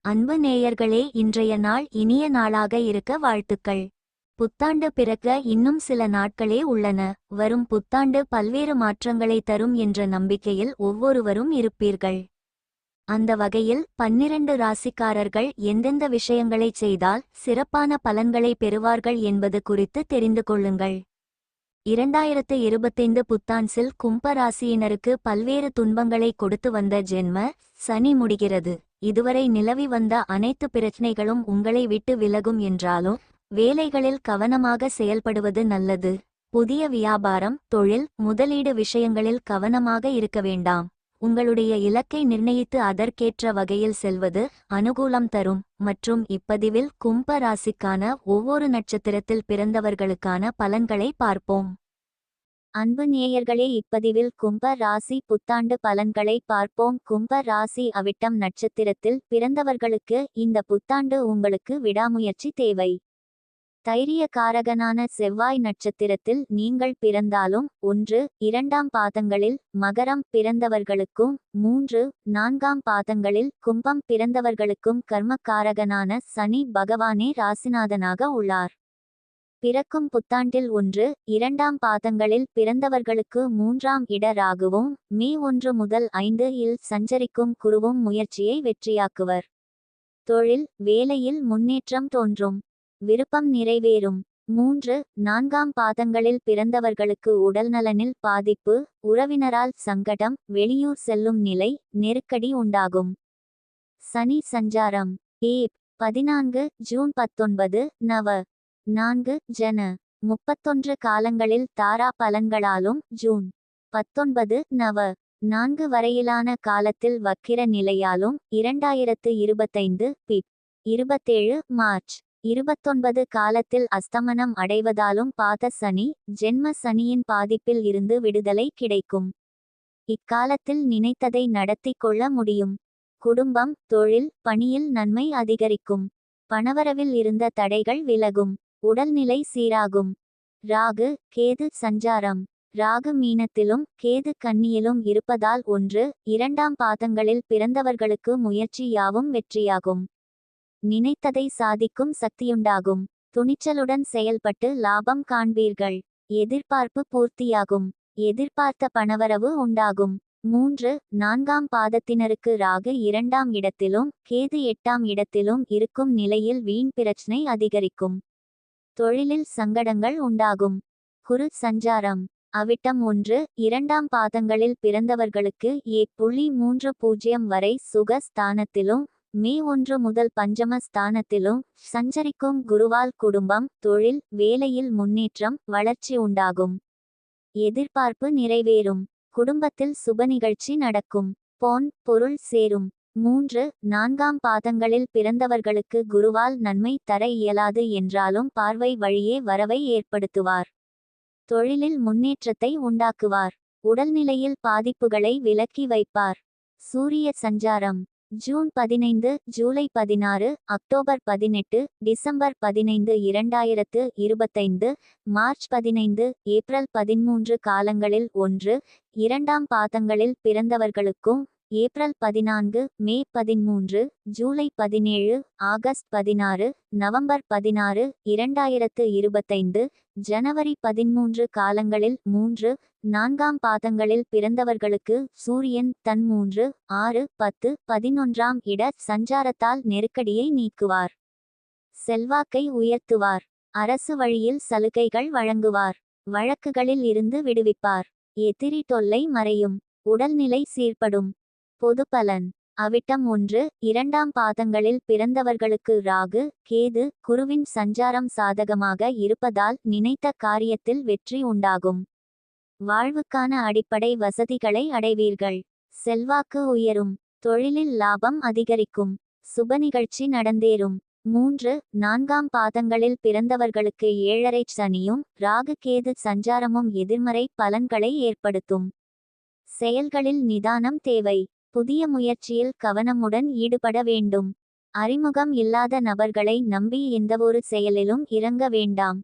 அன்பு நேயர்களே, இன்றைய நாள் இனிய நாளாக இருக்க வாழ்த்துக்கள். புத்தாண்டு பிறக்க இன்னும் சில நாட்களே உள்ளன. வரும் புத்தாண்டு பல்வேறு மாற்றங்களை தரும் என்ற நம்பிக்கையில் ஒவ்வொருவரும் இருப்பீர்கள். அந்த வகையில் 12 ராசிக்காரர்கள் எந்தெந்த விஷயங்களை செய்தால் சிறப்பான பலன்களை பெறுவார்கள் என்பது குறித்து தெரிந்து கொள்ளுங்கள். 2025 புத்தாண்டில் கும்ப ராசியினருக்கு பல்வேறு துன்பங்களை கொடுத்து வந்த ஜென்ம சனி முடிகிறது. இதுவரை நிலவி வந்த அனைத்து பிரச்சனைகளும் உங்களை விட்டு விலகும் என்றாலும் வேலைகளில் கவனமாக செயல்படுவது நல்லது. புதிய வியாபாரம், தொழில், முதலீடு விஷயங்களில் கவனமாக இருக்க வேண்டாம். உங்களுடைய இலக்கை நிர்ணயித்து அதற்கேற்ற வகையில் செல்வது அனுகூலம் தரும். மற்றும் இப்பதிவில் கும்ப ராசிக்கான ஒவ்வொரு நட்சத்திரத்தில் பிறந்தவர்களுக்கான பலன்களை பார்ப்போம். அன்பு நேயர்களே, இப்பதிவில் கும்ப ராசி புத்தாண்டு பலன்களை பார்ப்போம். கும்ப ராசி அவிட்டம் நட்சத்திரத்தில் பிறந்தவர்களுக்கு இந்த புத்தாண்டு உங்களுக்கு விடாமுயற்சி தேவை. தைரிய காரகனான செவ்வாய் நட்சத்திரத்தில் நீங்கள் பிறந்தாலும் 1, 2ஆம் பாதங்களில் மகரம் பிறந்தவர்களுக்கும் 3, 4ஆம் பாதங்களில் கும்பம் பிறந்தவர்களுக்கும் கர்மக்காரகனான சனி பகவானே ராசிநாதனாக உள்ளார். பிறக்கும் புத்தாண்டில் 1, 2ஆம் பாதங்களில் பிறந்தவர்களுக்கு 3ஆம் இட ராகுவும் மே 1 முதல் 5 இல் சஞ்சரிக்கும் குருவும் முயற்சியை வெற்றியாக்குவர். தொழில், வேலையில் முன்னேற்றம் தோன்றும். விருப்பம் நிறைவேறும். 3, 4ஆம் பாதங்களில் பிறந்தவர்களுக்கு உடல்நலனில் பாதிப்பு, உறவினரால் சங்கடம், வெளியூர் செல்லும் நிலை, நெருக்கடி உண்டாகும். சனி சஞ்சாரம். ஏப். 14 ஜூன் 19 நவ 4 ஜன 31 காலங்களில் தாரா பலன்களாலும் ஜூன் 19 நவ 4 வரையிலான காலத்தில் வக்கிர நிலையாலும் 2025 பிப் 27 மார்ச் 29 காலத்தில் அஸ்தமனம் அடைவதாலும் பாத சனி, ஜென்ம சனியின் பாதிப்பில் இருந்து விடுதலை கிடைக்கும். இக்காலத்தில் நினைத்ததை நடத்தி கொள்ள முடியும். குடும்பம், தொழில், பணியில் நன்மை அதிகரிக்கும். பணவரவில் இருந்த தடைகள் விலகும். உடல்நிலை சீராகும். ராகு, கேது சஞ்சாரம். ராகு மீனத்திலும் கேது கன்னியிலும் இருப்பதால் 1, 2ஆம் பாதங்களில் பிறந்தவர்களுக்கு முயற்சி யாவும் வெற்றியாகும். நினைத்ததை சாதிக்கும் சக்தியுண்டாகும். துணிச்சலுடன் செயல்பட்டு லாபம் காண்பீர்கள். எதிர்பார்ப்பு பூர்த்தியாகும். எதிர்பார்த்த பணவரவு உண்டாகும். 3, 4ஆம் பாதத்தினருக்கு ராகு 2ஆம் இடத்திலும் கேது 8ஆம் இடத்திலும் இருக்கும் நிலையில் வீண் பிரச்சனை அதிகரிக்கும். தொழிலில் சங்கடங்கள் உண்டாகும். குரு சஞ்சாரம். அவிட்டம் 1, 2ஆம் பாதங்களில் பிறந்தவர்களுக்கு A.30 வரை சுக ஸ்தானத்திலும் மே 1 முதல் பஞ்சம ஸ்தானத்திலும் சஞ்சரிக்கும் குருவால் குடும்பம், தொழில், வேலையில் முன்னேற்றம், வளர்ச்சி உண்டாகும். எதிர்பார்ப்பு நிறைவேறும். குடும்பத்தில் சுப நிகழ்ச்சி நடக்கும். பொன், பொருள் சேரும். 3, 4ஆம் பாதங்களில் பிறந்தவர்களுக்கு குருவால் நன்மை தர இயலாது என்றாலும் பார்வை வழியே வரவை ஏற்படுத்துவார். தொழிலில் முன்னேற்றத்தை உண்டாக்குவார். உடல்நிலையில் பாதிப்புகளை விலக்கி வைப்பார். சூரிய சஞ்சாரம். June 15, July 16, October 18, December 15, 2025, March 15, April 13 காலங்களில் 1, 2ஆம் பாதங்களில் பிறந்தவர்களுக்கும் ஏப்ரல் 14, மே 13, ஜூலை 17, ஆகஸ்ட் 16, நவம்பர் 16, 2025, ஜனவரி 13 காலங்களில் 3, 4ஆம் பாதங்களில் பிறந்தவர்களுக்கு சூரியன் தன் 3, 6, 10, 11ஆம் இட சஞ்சாரத்தால் நெருக்கடியை நீக்குவார். செல்வாக்கை உயர்த்துவார். அரசு வழியில் சலுகைகள் வழங்குவார். வழக்குகளில் இருந்து விடுவிப்பார். எதிரி தொல்லை மறையும். உடல்நிலை சீர்படும். பொதுப்பலன். அவிட்டம் 1, 2ஆம் பாதங்களில் பிறந்தவர்களுக்கு ராகு, கேது, குருவின் சஞ்சாரம் சாதகமாக இருப்பதால் நினைத்த காரியத்தில் வெற்றி உண்டாகும். வாழ்வுக்கான அடிப்படை வசதிகளை அடைவீர்கள். செல்வாக்கு உயரும். தொழிலில் லாபம் அதிகரிக்கும். சுப நிகழ்ச்சி நடந்தேறும். 3, 4ஆம் பாதங்களில் பிறந்தவர்களுக்கு 7.5 சனியும் ராகு கேது சஞ்சாரமும் எதிர்மறை பலன்களை ஏற்படுத்தும். செயல்களில் நிதானம் தேவை. புதிய முயற்சியில் கவனமுடன் ஈடுபட வேண்டும். அறிமுகம் இல்லாத நபர்களை நம்பி எந்தவொரு செயலிலும் இறங்க வேண்டாம்.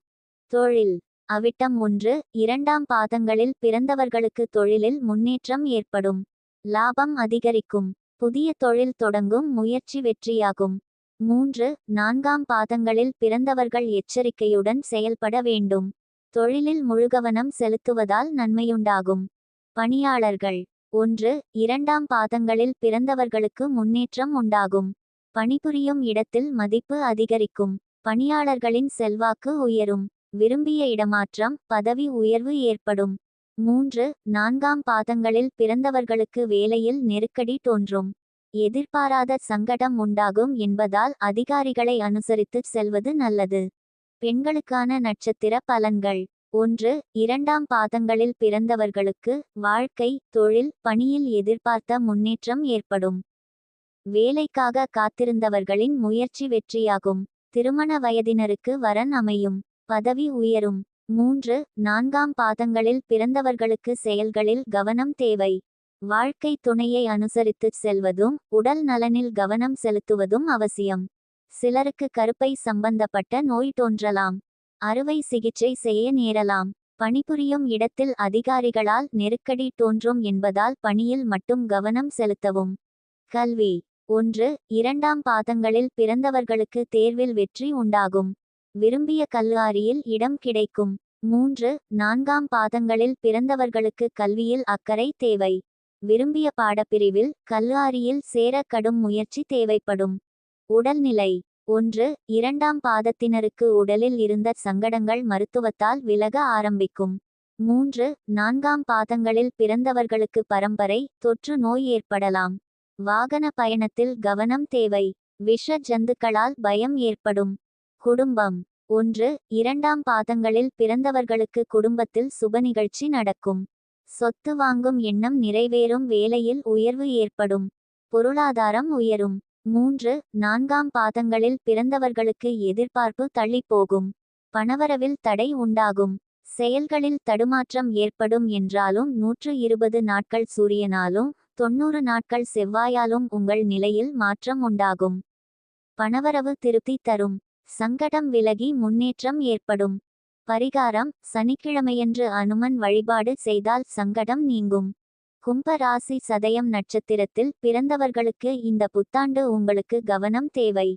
தொழில். அவிட்டம் 1, 2ஆம் பாதங்களில் பிறந்தவர்களுக்கு தொழிலில் முன்னேற்றம் ஏற்படும். லாபம் அதிகரிக்கும். புதிய தொழில் தொடங்கும் முயற்சி வெற்றியாகும். 3. 4ஆம் பாதங்களில் பிறந்தவர்கள் எச்சரிக்கையுடன் செயல்பட வேண்டும். தொழிலில் முழுகவனம் செலுத்துவதால் நன்மையுண்டாகும். பணியாளர்கள் 1. 2ஆம் பாதங்களில் பிறந்தவர்களுக்கு முன்னேற்றம் உண்டாகும். பணிபுரியும் இடத்தில் மதிப்பு அதிகரிக்கும். பணியாளர்களின் செல்வாக்கு உயரும். விரும்பிய இடமாற்றம், பதவி உயர்வு ஏற்படும். 3. 4ஆம் பாதங்களில் பிறந்தவர்களுக்கு வேலையில் நெருக்கடி தோன்றும். எதிர்பாராத சங்கடம் உண்டாகும் என்பதால் அதிகாரிகளை அனுசரித்து செல்வது நல்லது. பெண்களுக்கான நட்சத்திர பலன்கள். 1. 2ஆம் பாதங்களில் பிறந்தவர்களுக்கு வாழ்க்கை, தொழில், பணியில் எதிர்பார்த்த முன்னேற்றம் ஏற்படும். வேலைக்காக காத்திருந்தவர்களின் முயற்சி வெற்றியாகும். திருமண வயதினருக்கு வரன் அமையும். பதவி உயரும். 3. 4ஆம் பாதங்களில் பிறந்தவர்களுக்கு செயல்களில் கவனம் தேவை. வாழ்க்கை துணையை அனுசரித்து செல்வதும் உடல் நலனில் கவனம் செலுத்துவதும் அவசியம். சிலருக்கு கருப்பை சம்பந்தப்பட்ட நோய் தோன்றலாம். அறுவை சிகிச்சை செய்ய நேரலாம். பணிபுரியும் இடத்தில் அதிகாரிகளால் நெருக்கடி தோன்றும் என்பதால் பணியில் மட்டும் கவனம் செலுத்தவும். கல்வி. 1. 2ஆம் பாதங்களில் பிறந்தவர்களுக்கு தேர்வில் வெற்றி உண்டாகும். விரும்பிய கல்லூரியில் இடம் கிடைக்கும். 3. 4ஆம் பாதங்களில் பிறந்தவர்களுக்கு கல்வியில் அக்கறை தேவை. விரும்பிய பாடப்பிரிவில் கல்லூரியில் சேர கடும் முயற்சி தேவைப்படும். உடல்நிலை. 1. 2ஆம் பாதத்தினருக்கு உடலில் இருந்த சங்கடங்கள் மருத்துவத்தால் விலக ஆரம்பிக்கும். 3. 4ஆம் பாதங்களில் பிறந்தவர்களுக்கு பரம்பரை தொற்று நோய் ஏற்படலாம். வாகன பயணத்தில் கவனம் தேவை. விஷ ஜந்துக்களால் பயம் ஏற்படும். குடும்பம். 1. 2ஆம் பாதங்களில் பிறந்தவர்களுக்கு குடும்பத்தில் சுப நிகழ்ச்சி நடக்கும். சொத்து வாங்கும் எண்ணம் நிறைவேறும். வேலையில் உயர்வு ஏற்படும். பொருளாதாரம் உயரும். 3. 4ஆம் பாதங்களில் பிறந்தவர்களுக்கு எதிர்பார்ப்பு தள்ளிப்போகும். பணவரவில் தடை உண்டாகும். செயல்களில் தடுமாற்றம் ஏற்படும் என்றாலும் 120 நாட்கள் சூரியனாலும் 90 நாட்கள் செவ்வாயாலும் உங்கள் நிலையில் மாற்றம் உண்டாகும். பணவரவு திருப்தி தரும். சங்கடம் விலகி முன்னேற்றம் ஏற்படும். பரிகாரம்: சனிக்கிழமையன்று அனுமன் வழிபாடு செய்தால் சங்கடம் நீங்கும். கும்ப ராசி சதயம் நட்சத்திரத்தில் பிறந்தவர்களுக்கு இந்த புத்தாண்டு உங்களுக்கு கவனம் தேவை.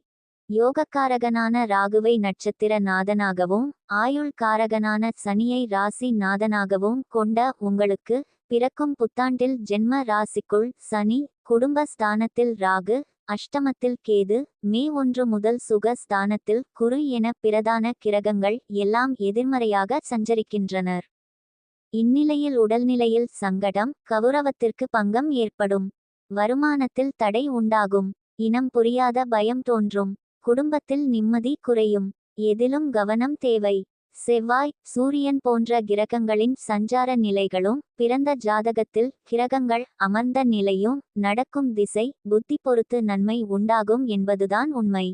யோகக்காரகனான ராகுவை நட்சத்திர நாதனாகவும் ஆயுள் காரகனான சனியை ராசி நாதனாகவும் கொண்ட உங்களுக்கு பிறக்கும் புத்தாண்டில் ஜென்ம ராசிக்குள் சனி, குடும்ப ஸ்தானத்தில் ராகு, அஷ்டமத்தில் கேது, மே 1 முதல் சுக ஸ்தானத்தில் குரு என பிரதான கிரகங்கள் எல்லாம் எதிர்மறையாக சஞ்சரிக்கின்றனர். இந்நிலையில் உடல்நிலையில் சங்கடம், கௌரவத்திற்கு பங்கம் ஏற்படும். வருமானத்தில் தடை உண்டாகும். இனம் புரியாத பயம் தோன்றும். குடும்பத்தில் நிம்மதி குறையும். எதிலும் கவனம் தேவை. செவ்வாய், சூரியன் போன்ற கிரகங்களின் சஞ்சார நிலைகளும் பிறந்த ஜாதகத்தில் கிரகங்கள் அமர்ந்த நிலையும் நடக்கும் திசை புத்தி பொறுத்து நன்மை உண்டாகும் என்பதுதான் உண்மை.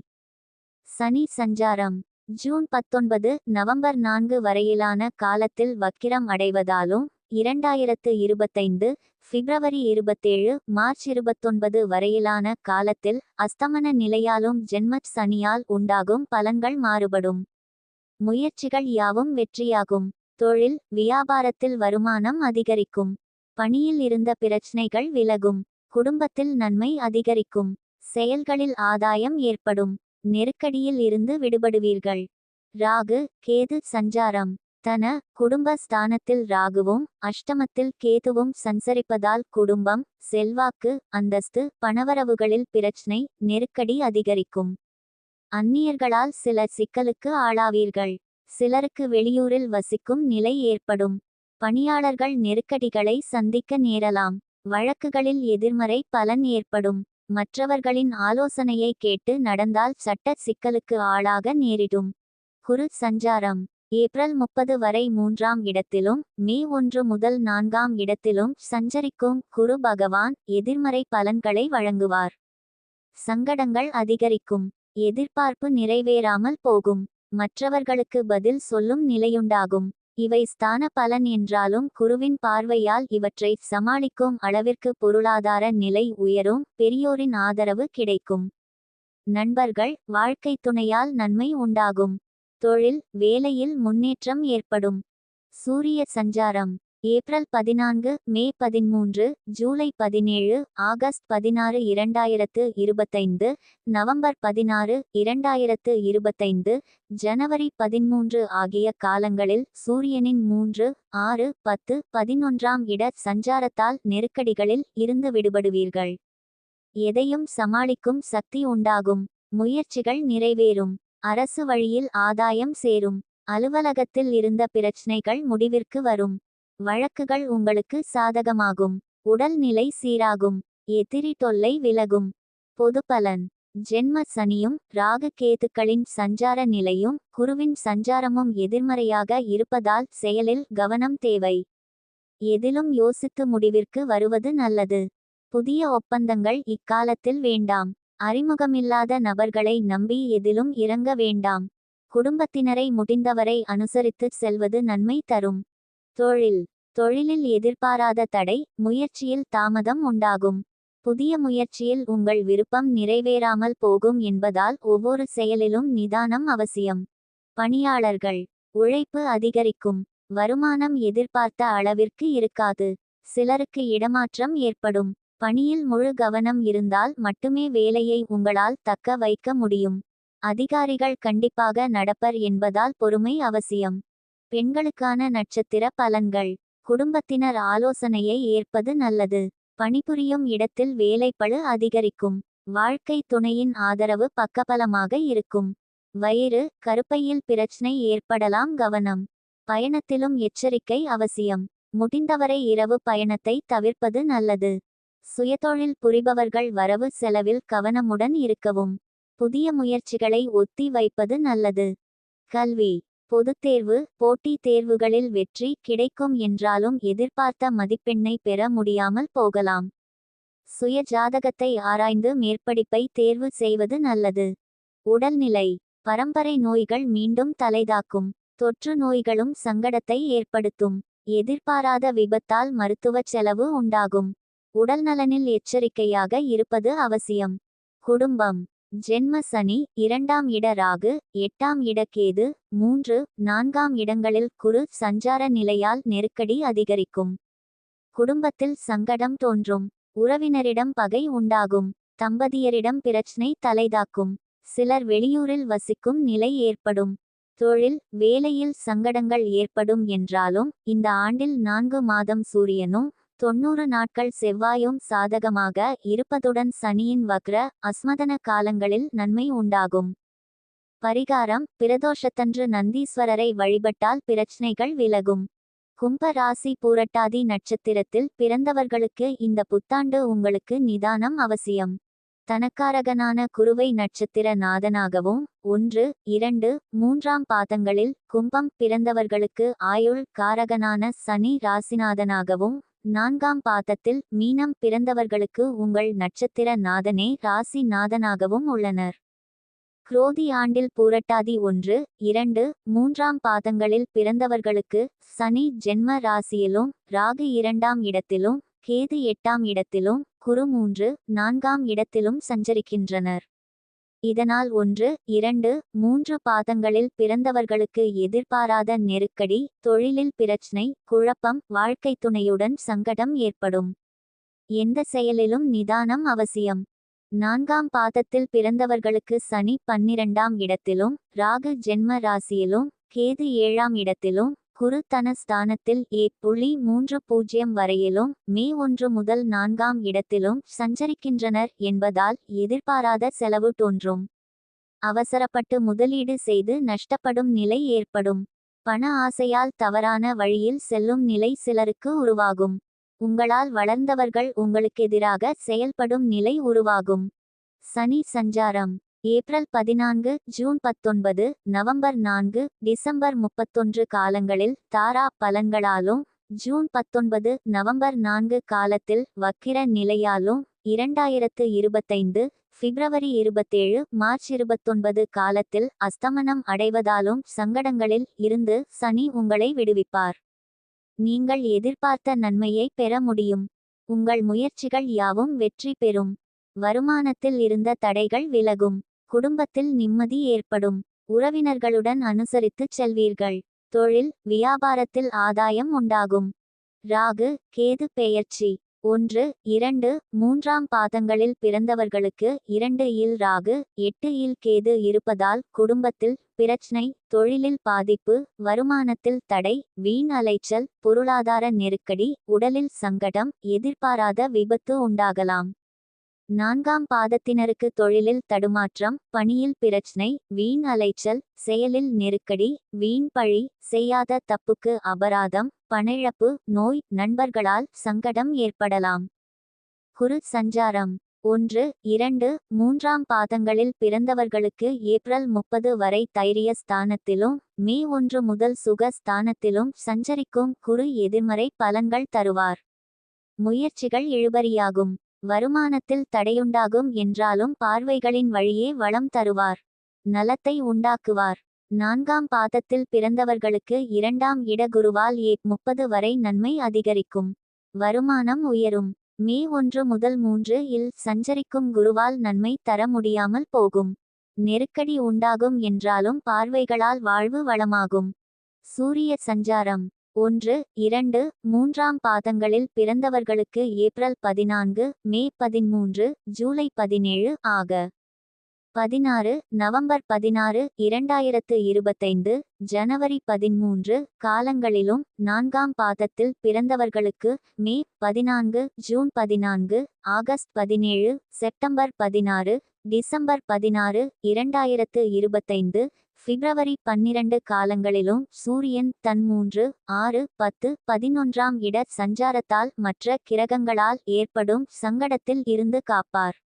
சனி சஞ்சாரம். ஜூன் 19 நவம்பர் 4 வரையிலான காலத்தில் வக்கிரம் அடைவதாலும் 2025 பிப்ரவரி 27 மார்ச் 29 வரையிலான காலத்தில் அஸ்தமன நிலையாலும் ஜென்மச் சனியால் உண்டாகும் பலன்கள் மாறுபடும். முயற்சிகள் யாவும் வெற்றியாகும். தொழில், வியாபாரத்தில் வருமானம் அதிகரிக்கும். பணியில் இருந்த பிரச்சனைகள் விலகும். குடும்பத்தில் நன்மை அதிகரிக்கும். செயல்களில் ஆதாயம் ஏற்படும். நெருக்கடியில் இருந்து விடுபடுவீர்கள். ராகு, கேது சஞ்சாரம். தன, குடும்ப ஸ்தானத்தில் ராகுவும் அஷ்டமத்தில் கேதுவும் சஞ்சரிப்பதால் குடும்பம், செல்வாக்கு, அந்தஸ்து, பணவரவுகளில் பிரச்சனை, நெருக்கடி அதிகரிக்கும். அந்நியர்களால் சில சிக்கலுக்கு ஆளாவீர்கள். சிலருக்கு வெளியூரில் வசிக்கும் நிலை ஏற்படும். பணியாளர்கள் நெருக்கடிகளை சந்திக்க நேரலாம். வழக்குகளில் எதிர்மறை பலன் ஏற்படும். மற்றவர்களின் ஆலோசனையை கேட்டு நடந்தால் சட்ட சிக்கலுக்கு ஆளாக நேரிடும். குரு சஞ்சாரம். ஏப்ரல் 30 வரை 3ஆம் இடத்திலும் மே 1 முதல் 4ஆம் இடத்திலும் சஞ்சரிக்கும் குரு பகவான் எதிர்மறை பலன்களை வழங்குவார். சங்கடங்கள் அதிகரிக்கும். எதிர்பார்ப்பு நிறைவேறாமல் போகும். மற்றவர்களுக்கு பதில் சொல்லும் நிலையுண்டாகும். இவை ஸ்தான பலன் என்றாலும் குருவின் பார்வையால் இவற்றை சமாளிக்கும் அளவிற்கு பொருளாதார நிலை உயரும். பெரியோரின் ஆதரவு கிடைக்கும். நண்பர்கள், வாழ்க்கை துணையால் நன்மை உண்டாகும். தொழில், வேலையில் முன்னேற்றம் ஏற்படும். சூரிய சஞ்சாரம். ஏப்ரல் 14, மே 13, ஜூலை 17, ஆகஸ்ட் 16, 2025, நவம்பர் 16, 2025, ஜனவரி 13 ஆகிய காலங்களில் சூரியனின் 3, 6, 10, 11ஆம் இட சஞ்சாரத்தால் நெருக்கடிகளில் இருந்து விடுபடுவீர்கள். எதையும் சமாளிக்கும் சக்தி உண்டாகும். முயற்சிகள் நிறைவேறும். அரசு வழியில் ஆதாயம் சேரும். அலுவலகத்தில் இருந்த பிரச்சனைகள் முடிவிற்கு வரும். வழக்குகள் உங்களுக்கு சாதகமாகும். உடல்நிலை சீராகும். எதிரி தொல்லை விலகும். பொதுபலன். ஜென்ம சனியும் ராகு கேதுக்களின் சஞ்சார நிலையும் குருவின் சஞ்சாரமும் எதிர்மறையாக இருப்பதால் செயலில் கவனம் தேவை. எதிலும் யோசித்து முடிவிற்கு வருவது நல்லது. புதிய ஒப்பந்தங்கள் இக்காலத்தில் வேண்டாம். அறிமுகமில்லாத நபர்களை நம்பி எதிலும் இறங்க வேண்டாம். குடும்பத்தினரை முடிந்தவரை அனுசரித்து செல்வது நன்மை தரும். தொழிலில் எதிர்பாராத தடை, முயற்சியில் தாமதம் உண்டாகும். புதிய முயற்சியில் உங்கள் விருப்பம் நிறைவேறாமல் போகும் என்பதால் ஒவ்வொரு செயலிலும் நிதானம் அவசியம். பணியாளர்கள். உழைப்பு அதிகரிக்கும். வருமானம் எதிர்பார்த்த அளவிற்கு இருக்காது. சிலருக்கு இடமாற்றம் ஏற்படும். பணியில் முழு கவனம் இருந்தால் மட்டுமே வேலையை உங்களால் தக்க வைக்க முடியும். அதிகாரிகள் கண்டிப்பாக நடப்பர் என்பதால் பொறுமை அவசியம். பெண்களுக்கான நட்சத்திர பலன்கள். குடும்பத்தினர் ஆலோசனையை ஏற்பது நல்லது. பணிபுரியும் இடத்தில் வேலைப்பளு அதிகரிக்கும். வாழ்க்கை துணையின் ஆதரவு பக்கபலமாக இருக்கும். வயிறு, கருப்பையில் பிரச்சனை ஏற்படலாம், கவனம். பயணத்திலும் எச்சரிக்கை அவசியம். முடிந்தவரை இரவு பயணத்தை தவிர்ப்பது நல்லது. சுயதொழில் புரிபவர்கள் வரவு செலவில் கவனமுடன் இருக்கவும். புதிய முயற்சிகளை ஒத்தி வைப்பது நல்லது. கல்வி. பொதுத்தேர்வு, போட்டித் தேர்வுகளில் வெற்றி கிடைக்கும் என்றாலும் எதிர்பார்த்த மதிப்பெண்ணை பெற முடியாமல் போகலாம். சுய ஜாதகத்தை ஆராய்ந்து மேற்படிப்பை தேர்வு செய்வது நல்லது. உடல்நிலை. பரம்பரை நோய்கள் மீண்டும் தலைதாக்கும். தொற்று நோய்களும் சங்கடத்தை ஏற்படுத்தும். எதிர்பாராத விபத்தால் மருத்துவச் செலவு உண்டாகும். உடல்நலனில் எச்சரிக்கையாக இருப்பது அவசியம். குடும்பம். ஜென்ம சனி, 2ஆம் இட ராகு, 8ஆம் இட கேது, 3, 4ஆம் இடங்களில் குரு சஞ்சார நிலையால் நெருக்கடி அதிகரிக்கும். குடும்பத்தில் சங்கடம் தோன்றும். உறவினரிடம் பகை உண்டாகும். தம்பதியரிடம் பிரச்சனை தலைதாக்கும். சிலர் வெளியூரில் வசிக்கும் நிலை ஏற்படும். தொழில், வேலையில் சங்கடங்கள் ஏற்படும் என்றாலும் இந்த ஆண்டில் 4 மாதம் சூரியனும் 90 நாட்கள் செவ்வாயும் சாதகமாக இருப்பதுடன் சனியின் வக்ர அஸ்மதன காலங்களில் நன்மை உண்டாகும். பரிகாரம். பிரதோஷத்தன்று நந்தீஸ்வரரை வழிபட்டால் பிரச்சனைகள் விலகும். கும்ப ராசி. பூரட்டாதி நட்சத்திரத்தில் பிறந்தவர்களுக்கு இந்த புத்தாண்டு உங்களுக்கு நிதானம் அவசியம். தனக்காரகனான குருவை நட்சத்திர நாதனாகவும் 1, 2, 3ஆம் பாதங்களில் கும்பம் பிறந்தவர்களுக்கு ஆயுள் காரகனான சனி ராசிநாதனாகவும் 4ஆம் பாதத்தில் மீனம் பிறந்தவர்களுக்கு உங்கள் நட்சத்திர நாதனே ராசி நாதனாகவும் உள்ளனர். குரோதி ஆண்டில் பூரட்டாதி 1, 2, 3ஆம் பாதங்களில் பிறந்தவர்களுக்கு சனி ஜென்ம ராசியிலும் ராகு 2ஆம் இடத்திலும் கேது 8ஆம் இடத்திலும் குரு 3, 4ஆம் இடத்திலும் சஞ்சரிக்கின்றனர். இதனால் 1, 2, 3 பாதங்களில் பிறந்தவர்களுக்கு எதிர்பாராத நெருக்கடி, தொழிலில் பிரச்சனை, குழப்பம், வாழ்க்கை துணையுடன் சங்கடம் ஏற்படும். எந்த செயலிலும் நிதானம் அவசியம். 4ஆம் பாதத்தில் பிறந்தவர்களுக்கு சனி 12ஆம் இடத்திலும் ராகு ஜென்ம ராசியிலும் கேது 7ஆம் இடத்திலும் குரு தன ஸ்தானத்தில் 30 வரையிலும் மே 1 முதல் 4ஆம் இடத்திலும் சஞ்சரிக்கின்றனர் என்பதால் எதிர்பாராத செலவு தோன்றும். அவசரப்பட்டு முதலீடு செய்து நஷ்டப்படும் நிலை ஏற்படும். பண ஆசையால் தவறான வழியில் செல்லும் நிலை சிலருக்கு உருவாகும். உங்களால் வளர்ந்தவர்கள் உங்களுக்கெதிராக செயல்படும் நிலை உருவாகும். சனி சஞ்சாரம். ஏப்ரல் 14, ஜூன் 19, நவம்பர் 4, டிசம்பர் 31 காலங்களில் தாரா பலன்களாலும் ஜூன் 19, நவம்பர் 4 காலத்தில் வக்கிர நிலையாலும் 2025, பிப்ரவரி 27, மார்ச் 29 காலத்தில் அஸ்தமனம் அடைவதாலும் சங்கடங்களில் இருந்து சனி உங்களை விடுவிப்பார். நீங்கள் எதிர்பார்த்த நன்மையை பெற முடியும். உங்கள் முயற்சிகள் யாவும் வெற்றி பெறும். வருமானத்தில் இருந்த தடைகள் விலகும். குடும்பத்தில் நிம்மதி ஏற்படும். உறவினர்களுடன் அனுசரித்துச் செல்வீர்கள். தொழில், வியாபாரத்தில் ஆதாயம் உண்டாகும். ராகு கேது பெயர்ச்சி 1, 2, 3ஆம் பாதங்களில் பிறந்தவர்களுக்கு 2 இல் ராகு 8 இல் கேது இருப்பதால் குடும்பத்தில் பிரச்னை, தொழிலில் பாதிப்பு, வருமானத்தில் தடை, வீண் அலைச்சல், பொருளாதார நெருக்கடி, உடலில் சங்கடம், எதிர்பாராத விபத்து உண்டாகலாம். 4ஆம் பாதத்தினருக்கு தொழிலில் தடுமாற்றம், பணியில் பிரச்னை, வீண் அலைச்சல், செயலில் நெருக்கடி, வீண் பழி, செய்யாத தப்புக்கு அபராதம், பணிழப்பு, நோய், நண்பர்களால் சங்கடம் ஏற்படலாம். குரு சஞ்சாரம் 1, 2, 3ஆம் பாதங்களில் பிறந்தவர்களுக்கு ஏப்ரல் 30 வரை தைரிய ஸ்தானத்திலும் மே 1 முதல் சுக ஸ்தானத்திலும் சஞ்சரிக்கும் குரு எதிர்மறை பலன்கள் தருவார். முயற்சிகள் இழுபறியாகும். வருமானத்தில் தடையுண்டாகும் என்றாலும் பார்வைகளின் வழியே வளம் தருவார். நலத்தை உண்டாக்குவார். 4ஆம் பாதத்தில் பிறந்தவர்களுக்கு 2ஆம் இட குருவால் 30 வரை நன்மை அதிகரிக்கும். வருமானம் உயரும். மே 1 முதல் 3 இல் சஞ்சரிக்கும் குருவால் நன்மை தர முடியாமல் போகும். நெருக்கடி உண்டாகும் என்றாலும் பார்வைகளால் வாழ்வு வளமாகும். சூரிய சஞ்சாரம் 1, 2, 3ஆம் பாதங்களில் பிறந்தவர்களுக்கு ஏப்ரல் 14, மே 13, ஜூலை 17, ஆக 16, நவம்பர் 16, 2025, ஜனவரி 13 காலங்களிலும் 4ஆம் பாதத்தில் பிறந்தவர்களுக்கு மே 14, ஜூன் 14, ஆகஸ்ட் 17, செப்டம்பர் 16, டிசம்பர் 16, 2025, பிப்ரவரி 12 காலங்களிலும் சூரியன் தன் 3, 6, 10, 11ஆம் இட சஞ்சாரத்தால் மற்ற கிரகங்களால் ஏற்படும் சங்கடத்தில் இருந்து காப்பார்.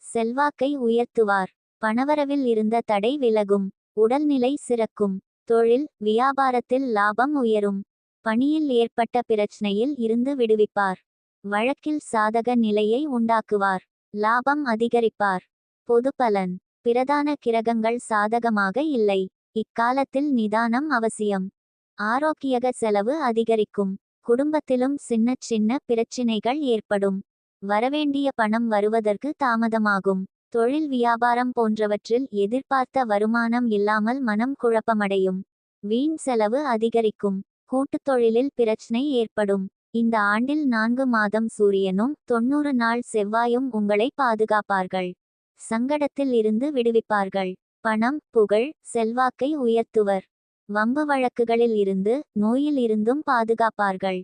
செல்வாக்கை உயர்த்துவார். பணவரவில் இருந்த தடை விலகும். உடல்நிலை சிறக்கும். தொழில் வியாபாரத்தில் லாபம் உயரும். பணியில் ஏற்பட்ட பிரச்சனையில் இருந்து விடுவிப்பார். வழக்கில் சாதக நிலையை உண்டாக்குவார். லாபம் அதிகரிப்பார். பொதுபலன் பிரதான கிரகங்கள் சாதகமாக இல்லை. இக்காலத்தில் நிதானம் அவசியம். ஆரோக்கியக செலவு அதிகரிக்கும். குடும்பத்திலும் சின்ன சின்ன பிரச்சினைகள் ஏற்படும். வரவேண்டிய பணம் வருவதற்கு தாமதமாகும். தொழில் வியாபாரம் போன்றவற்றில் எதிர்பார்த்த வருமானம் இல்லாமல் மனம் குழப்பமடையும். வீண் செலவு அதிகரிக்கும். கூட்டுத் தொழிலில் பிரச்சனை ஏற்படும். இந்த ஆண்டில் 4 மாதம் சூரியனும் 90 நாள் செவ்வாயும் உங்களை பாதுகாப்பார்கள். சங்கடத்தில் இருந்து விடுவிப்பார்கள். பணம், புகழ், செல்வாக்கை உயர்த்துவர். வம்பு வழக்குகளில் இருந்து நோயில் இருந்தும் பாதுகாப்பார்கள்.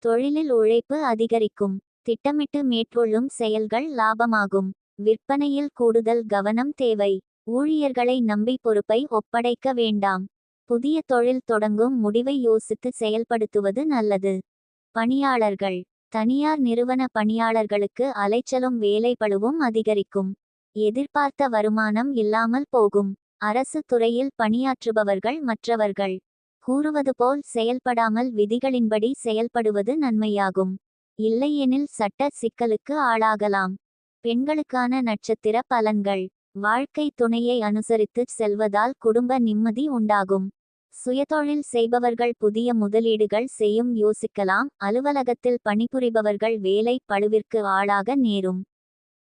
தொழிலில் உழைப்பு அதிகரிக்கும். திட்டமிட்டு மேற்கொள்ளும் செயல்கள் லாபமாகும். விற்பனையில் கூடுதல் கவனம் தேவை. ஊழியர்களை நம்பி பொறுப்பை ஒப்படைக்க வேண்டாம். புதிய தொழில் தொடங்கும் முடிவை யோசித்து செயல்படுத்துவது நல்லது. பணியாளர்கள் தனியார் நிறுவன பணியாளர்களுக்கு அலைச்சலும் வேலைப்பளுவும் அதிகரிக்கும். எதிர்பார்த்த வருமானம் இல்லாமல் போகும். அரசு துறையில் பணியாற்றுபவர்கள் மற்றவர்கள் கூறுவது போல் செயல்படாமல் விதிகளின்படி செயல்படுவது நன்மையாகும். இல்லையெனில் சட்ட சிக்கலுக்கு ஆளாகலாம். பெண்களுக்கான நட்சத்திர பலன்கள் வாழ்க்கை துணையை அனுசரித்து செல்வதால் குடும்ப நிம்மதி உண்டாகும். சுயதொழில் செய்பவர்கள் புதிய முதலீடுகள் செய்யும் யோசிக்கலாம். அலுவலகத்தில் பணிபுரிபவர்கள் வேலை பளுவிற்கு ஆளாக நேரும்.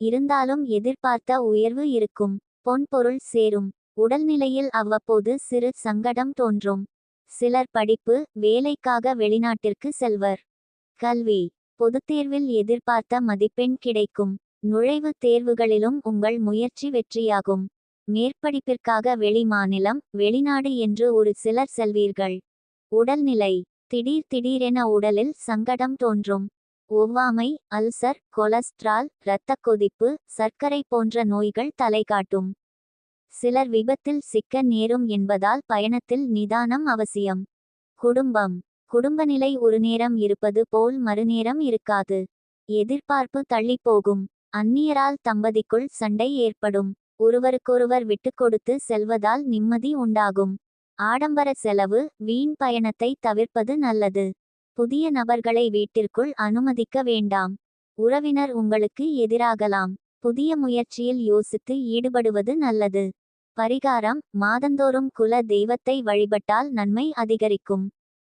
இருந்தாலும் எதிர்பார்த்த உயர்வு இருக்கும். பொன்பொருள் சேரும். உடல்நிலையில் அவ்வப்போது சிறு சங்கடம் தோன்றும். சிலர் படிப்பு, வேலைக்காக வெளிநாட்டிற்கு செல்வர். கல்வி பொதுத்தேர்வில் எதிர்பார்த்த மதிப்பெண் கிடைக்கும். நுழைவுத் தேர்வுகளிலும் உங்கள் முயற்சி வெற்றியாகும். மேற்படிப்பிற்காக வெளி மாநிலம், வெளிநாடு என்று ஒரு சிலர் செல்வீர்கள். உடல்நிலை திடீரென உடலில் சங்கடம் தோன்றும். ஒவ்வாமை, அல்சர், கொலஸ்ட்ரால், இரத்த கொதிப்பு, சர்க்கரை போன்ற நோய்கள் தலைகாட்டும். சிலர் விபத்தில் சிக்க நேரும் என்பதால் பயணத்தில் நிதானம் அவசியம். குடும்பநிலை ஒரு நேரம் இருப்பது போல் மறுநேரம் இருக்காது. எதிர்பார்ப்பு தள்ளிப்போகும். அந்நியரால் தம்பதிக்குள் சண்டை ஏற்படும். ஒருவருக்கொருவர் விட்டுக்கொடுத்து செல்வதால் நிம்மதி உண்டாகும். ஆடம்பர செலவு, வீண் பயணத்தை தவிர்ப்பது நல்லது. புதிய நபர்களை வீட்டிற்குள் அனுமதிக்க வேண்டாம். உறவினர் உங்களுக்கு எதிராகலாம். புதிய முயற்சியில் யோசித்து ஈடுபடுவது நல்லது. பரிகாரம் மாதந்தோறும் குல தெய்வத்தை வழிபட்டால் நன்மை அதிகரிக்கும்.